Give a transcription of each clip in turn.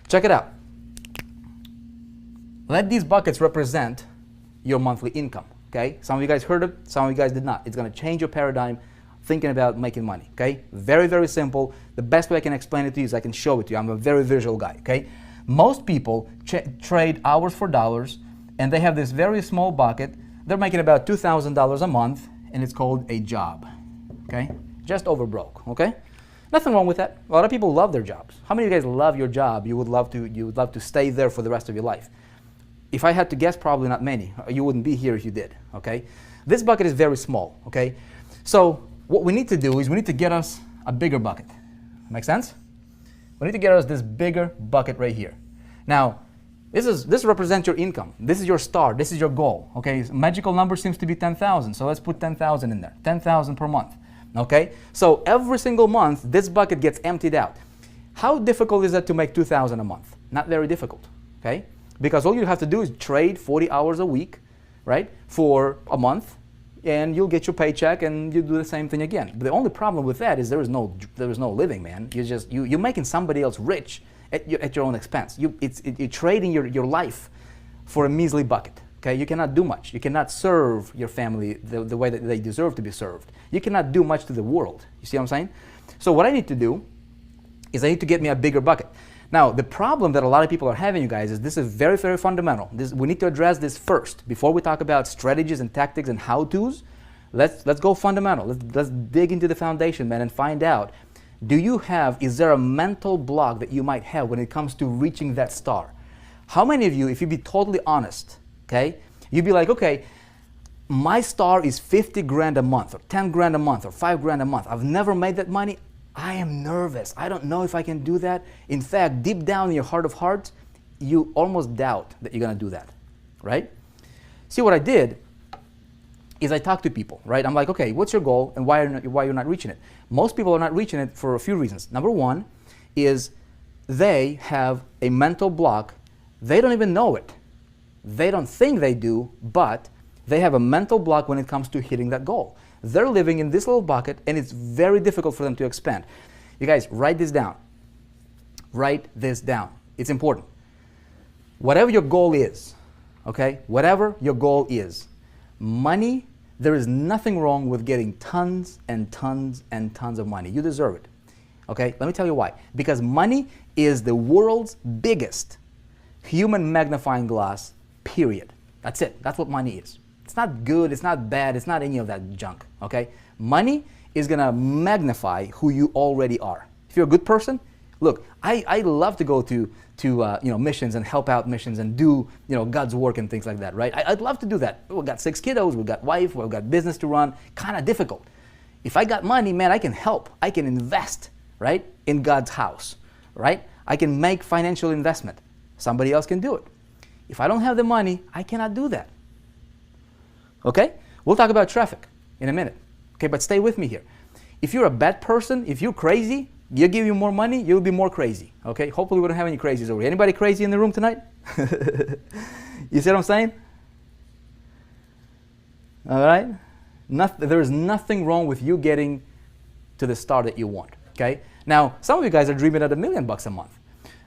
Check it out. Let these buckets represent your monthly income, okay? Some of you guys heard it, some of you guys did not. It's gonna change your paradigm thinking about making money, okay? Very, very simple. The best way I can explain it to you is I can show it to you. I'm a very visual guy, okay? Most people trade hours for dollars, and they have this very small bucket. They're making about $2,000 a month, and it's called a job, okay? Just over broke, okay? Nothing wrong with that. A lot of people love their jobs. How many of you guys love your job? You would love to stay there for the rest of your life. If I had to guess, probably not many. You wouldn't be here if you did, okay? This bucket is very small, okay? So what we need to do is we need to get us a bigger bucket. Make sense? We need to get us this bigger bucket right here. Now, this represents your income. This is your star. This is your goal, okay? Magical number seems to be 10,000, so let's put 10,000 in there. 10,000 per month, okay? So every single month, this bucket gets emptied out. How difficult is it to make 2,000 a month? Not very difficult, okay? Because all you have to do is trade 40 hours a week, right, for a month, and you'll get your paycheck, and you do the same thing again. But the only problem with that is there is no living, man. You're making somebody else rich at your own expense. You're trading your life for a measly bucket. Okay, you cannot do much. You cannot serve your family the way that they deserve to be served. You cannot do much to the world. You see what I'm saying? So what I need to do is I need to get me a bigger bucket. Now, the problem that a lot of people are having, you guys, is this is very, very fundamental. We need to address this first. Before we talk about strategies and tactics and how-tos, let's go fundamental. Let's dig into the foundation, man, and find out, is there a mental block that you might have when it comes to reaching that star? How many of you, if you be totally honest, okay, you'd be like, okay, my star is 50 grand a month, or 10 grand a month, or 5 grand a month. I've never made that money. I am nervous. I don't know if I can do that. In fact, deep down in your heart of hearts, you almost doubt that you're going to do that, right? See, what I did is I talked to people, right? I'm like, okay, what's your goal and why you're not reaching it? Most people are not reaching it for a few reasons. Number one is they have a mental block. They don't even know it. They don't think they do, but they have a mental block when it comes to hitting that goal. They're living in this little bucket, and it's very difficult for them to expand. You guys, write this down. Write this down. It's important. Whatever your goal is, okay? Whatever your goal is, money, there is nothing wrong with getting tons and tons and tons of money. You deserve it, okay? Let me tell you why. Because money is the world's biggest human magnifying glass, period. That's it. That's what money is. It's not good, it's not bad, it's not any of that junk, okay? Money is gonna magnify who you already are. If you're a good person, look, I love to go to missions and help out missions and do God's work and things like that, right? I'd love to do that. We've got 6 kiddos, we've got wife, we've got business to run, kind of difficult. If I got money, man, I can help, I can invest, right, in God's house, right? I can make financial investment. Somebody else can do it. If I don't have the money, I cannot do that. Okay? We'll talk about traffic in a minute. Okay, but stay with me here. If you're a bad person, if you're crazy, you give you more money, you'll be more crazy. Okay? Hopefully we don't have any crazies over here. Anybody crazy in the room tonight? You see what I'm saying? All right? There is nothing wrong with you getting to the star that you want. Okay? Now, some of you guys are dreaming at $1 million a month.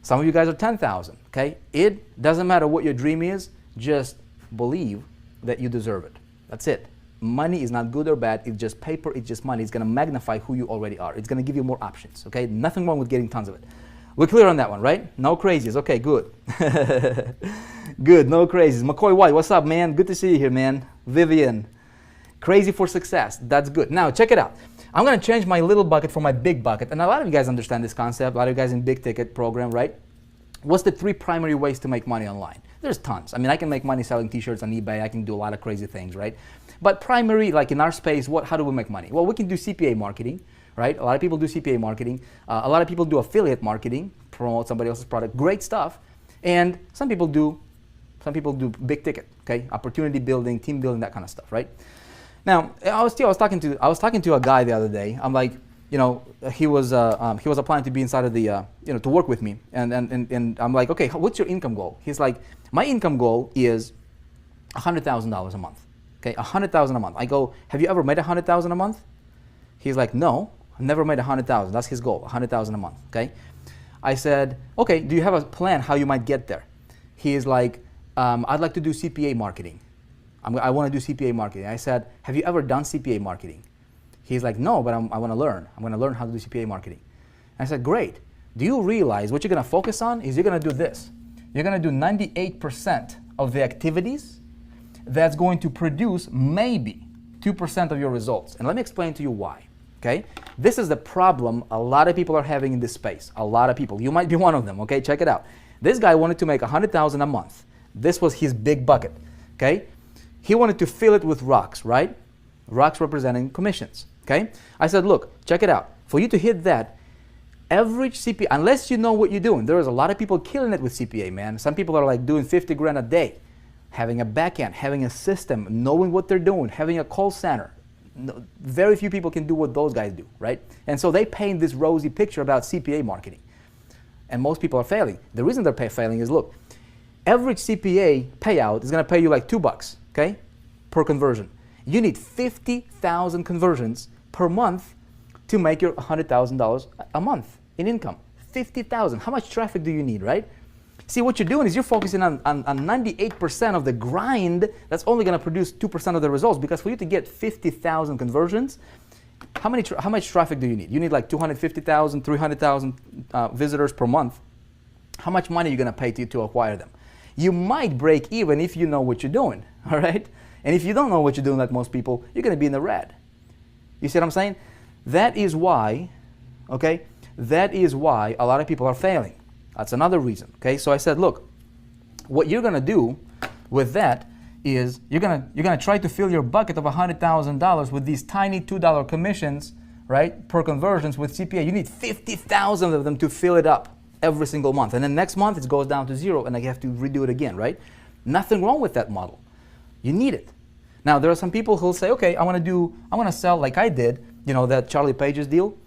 Some of you guys are 10,000. Okay? It doesn't matter what your dream is, just believe that you deserve it. That's it. Money is not good or bad. It's just paper. It's just money. It's going to magnify who you already are. It's going to give you more options. Okay? Nothing wrong with getting tons of it. We're clear on that one, right? No crazies. Okay, good. Good. No crazies. McCoy White, what's up, man? Good to see you here, man. Vivian, crazy for success. That's good. Now, check it out. I'm going to change my little bucket for my big bucket. And a lot of you guys understand this concept. A lot of you guys in big ticket program, right? What's the 3 primary ways to make money online? There's tons. I mean, I can make money selling t-shirts on eBay. I can do a lot of crazy things, right? But primary, like in our space, how do we make money? Well, we can do CPA marketing, right? A lot of people do CPA marketing. A lot of people do affiliate marketing, promote somebody else's product. Great stuff. And some people do big ticket, okay? Opportunity building, team building, that kind of stuff, right? Now, I was talking to a guy the other day. I'm like, he was applying to be inside of the, to work with me. And I'm like, okay, what's your income goal? He's like, my income goal is $100,000 a month. Okay, $100,000 a month. I go, have you ever made $100,000 a month? He's like, no, I've never made $100,000. That's his goal, $100,000 a month. Okay. I said, okay, do you have a plan how you might get there? He is like, I'd like to do CPA marketing. I want to do CPA marketing. I said, have you ever done CPA marketing? He's like, no, but I want to learn. I'm going to learn how to do CPA marketing. I said, great. Do you realize what you're going to focus on is you're going to do this. You're going to do 98% of the activities that's going to produce maybe 2% of your results. And let me explain to you why. Okay? This is the problem a lot of people are having in this space. A lot of people. You might be one of them. Okay? Check it out. This guy wanted to make $100,000 a month. This was his big bucket. Okay? He wanted to fill it with rocks, right? Rocks representing commissions. Okay? I said, look, check it out. For you to hit that, average CPA, unless you know what you're doing, there is a lot of people killing it with CPA, man. Some people are like doing 50 grand a day, having a back end, having a system, knowing what they're doing, having a call center. No, very few people can do what those guys do, right? And so they paint this rosy picture about CPA marketing. And most people are failing. The reason they're failing is, look, average CPA payout is going to pay you like $2, okay, per conversion. You need 50,000 conversions per month to make your $100,000 a month in income. 50,000. How much traffic do you need, right? See, what you're doing is you're focusing on 98% of the grind that's only going to produce 2% of the results, because for you to get 50,000 conversions, how much traffic do you need? You need like 250,000, 300,000 visitors per month. How much money are you going to pay to acquire them? You might break even if you know what you're doing, all right? And if you don't know what you're doing, like most people, you're going to be in the red. You see what I'm saying? That is why, okay, that is why a lot of people are failing. That's another reason, okay? So I said, look, what you're going to do with that is you're gonna try to fill your bucket of $100,000 with these tiny $2 commissions, right, per conversions with CPA. You need 50,000 of them to fill it up every single month. And then next month it goes down to zero and I have to redo it again, right? Nothing wrong with that model. You need it. Now, there are some people who'll say, okay, I want to sell like I did, that Charlie Page's deal,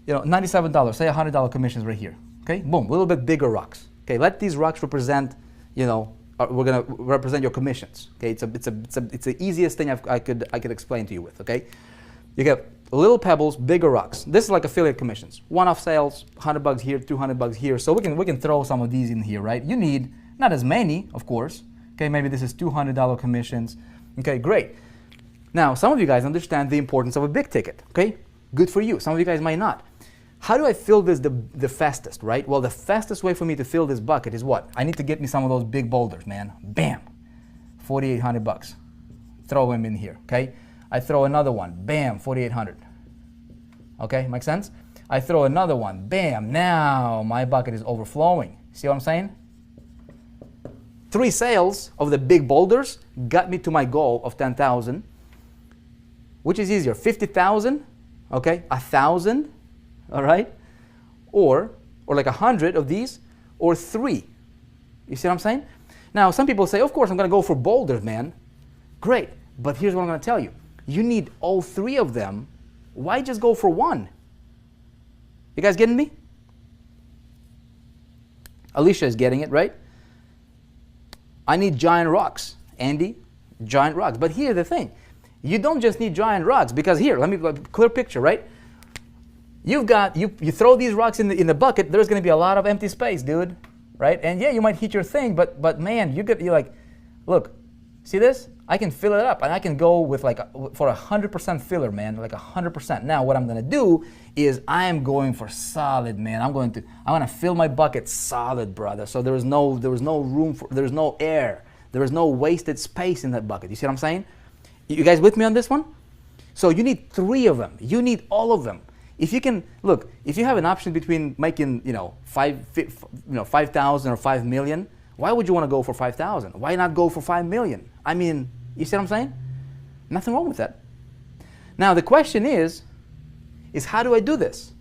$97, say $100 commissions right here. Okay, boom, a little bit bigger rocks. Okay, let these rocks represent, we're gonna represent your commissions. Okay, it's the easiest thing I could explain to you with. Okay, you get little pebbles, bigger rocks. This is like affiliate commissions. One-off sales, $100 here, $200 here. So we can throw some of these in here, right? You need not as many, of course. Okay, maybe this is $200 commissions. Okay, great. Now, some of you guys understand the importance of a big ticket. Okay, good for you. Some of you guys might not. How do I fill this the fastest, right? Well, the fastest way for me to fill this bucket is what? I need to get me some of those big boulders, man. Bam, $4,800. Throw them in here, okay? I throw another one, bam, $4,800. Okay, make sense? I throw another one, bam, now my bucket is overflowing. See what I'm saying? 3 sales of the big boulders got me to my goal of 10,000. Which is easier, 50,000, okay, 1,000, all right, or like 100 of these, or 3. You see what I'm saying? Now, some people say, of course, I'm going to go for boulders, man. Great, but here's what I'm going to tell you. You need all 3 of them. Why just go for 1? You guys getting me? Alicia is getting it, right? I need giant rocks. Andy, giant rocks. But here's the thing. You don't just need giant rocks, because here, let me clear picture, right? You throw these rocks in the bucket, there's going to be a lot of empty space, dude, right? And yeah, you might hit your thing, but man, you're like, look, see this? I can fill it up, and I can go with for 100% filler, man, like 100%. Now, what I'm going to do is I am going for solid, man. I'm going to fill my bucket solid, brother. So there is no room for, there's no air, there is no wasted space in that bucket. You see what I'm saying? You guys with me on this one? So you need 3 of them. You need all of them. If you can, look, if you have an option between making, 5,000 or 5 million, why would you want to go for 5,000? Why not go for 5 million? I mean, you see what I'm saying? Nothing wrong with that. Now the question is how do I do this?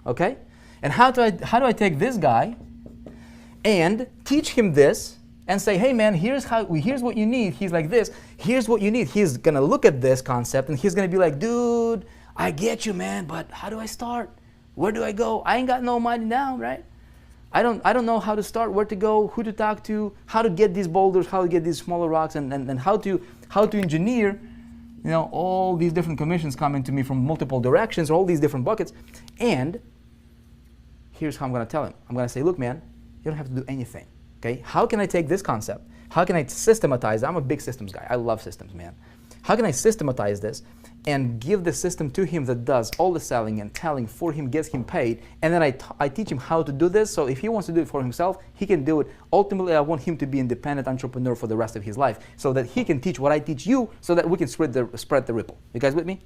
Okay? And how do I take this guy and teach him this and say, hey man, here's what you need. He's like this. Here's what you need. He's gonna look at this concept and he's gonna be like, dude, I get you, man, but how do I start? Where do I go? I ain't got no money now, right? I don't know how to start, where to go, who to talk to, how to get these boulders, how to get these smaller rocks, and how to engineer, all these different commissions coming to me from multiple directions, all these different buckets. And here's how I'm going to tell him. I'm going to say, look, man, you don't have to do anything. Okay? How can I take this concept? How can I systematize? I'm a big systems guy. I love systems, man. How can I systematize this and give the system to him that does all the selling and telling for him, gets him paid, and then I teach him how to do this, so if he wants to do it for himself, he can do it. Ultimately, I want him to be an independent entrepreneur for the rest of his life, so that he can teach what I teach you, so that we can spread the ripple. You guys with me?